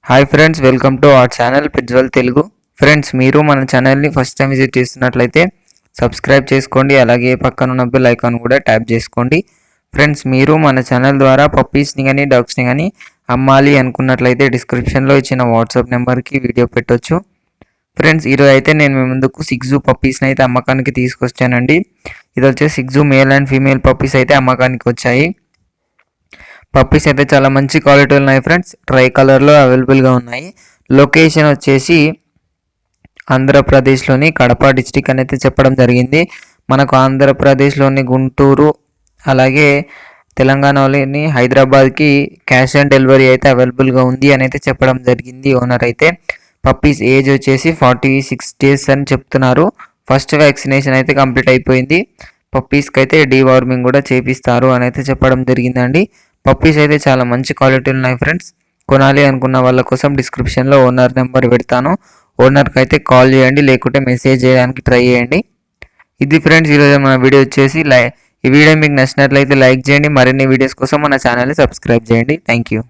Hi friends, welcome to our channel పిజ్వల్ Telugu. Friends, మీరు మన ఛానల్ని ఫస్ట్ టైం విజిట్ చేస్తున్నట్లయితే సబ్స్క్రైబ్ చేసుకోండి. అలాగే పక్కన ఉన్న బెల్ ఐకాన్ కూడా ట్యాప్ చేసుకోండి. ఫ్రెండ్స్, మీరు మన ఛానల్ ద్వారా పప్పీస్ని కానీ డాగ్స్ని కానీ అమ్మాలి అనుకున్నట్లయితే డిస్క్రిప్షన్లో ఇచ్చిన వాట్సాప్ నెంబర్కి వీడియో పెట్టొచ్చు. ఫ్రెండ్స్, ఈరోజు అయితే నేను మీ ముందుకు సిక్జు పప్పీస్ని అయితే అమ్మకానికి తీసుకొచ్చానండి. ఇది వచ్చేసి సిక్జు మేల్ అండ్ ఫీమేల్ పప్పీస్ అయితే అమ్మకానికి వచ్చాయి. పప్పీస్ అయితే చాలా మంచి క్వాలిటీ ఉన్నాయి ఫ్రెండ్స్. ట్రై కలర్లో అవైలబుల్గా ఉన్నాయి. లొకేషన్ వచ్చేసి ఆంధ్రప్రదేశ్లోని కడప డిస్టిక్ అని అయితే చెప్పడం జరిగింది. మనకు ఆంధ్రప్రదేశ్లోని గుంటూరు అలాగే తెలంగాణలోని హైదరాబాద్కి క్యాష్ ఆన్ డెలివరీ అయితే అవైలబుల్గా ఉంది అని అయితే చెప్పడం జరిగింది ఓనర్ అయితే. పప్పీస్ ఏజ్ వచ్చేసి 46 days అని చెప్తున్నారు. ఫస్ట్ వ్యాక్సినేషన్ అయితే కంప్లీట్ అయిపోయింది. పప్పీస్కి అయితే డీవార్మింగ్ కూడా చేపిస్తారు అని అయితే చెప్పడం జరిగిందండి. పప్పీస్ అయితే చాలా మంచి క్వాలిటీ ఉన్నాయి ఫ్రెండ్స్. కొనాలి అనుకున్న వాళ్ళ కోసం డిస్క్రిప్షన్లో ఓనర్ నెంబర్ పెడతాను. ఓనర్కి అయితే కాల్ చేయండి, లేకుంటే మెసేజ్ చేయడానికి ట్రై చేయండి. ఇది ఫ్రెండ్స్ ఈరోజు మన వీడియో వచ్చేసి ఈ వీడియో మీకు నచ్చినట్లయితే లైక్ చేయండి. మరిన్ని వీడియోస్ కోసం మన ఛానల్ని సబ్స్క్రైబ్ చేయండి. Thank you.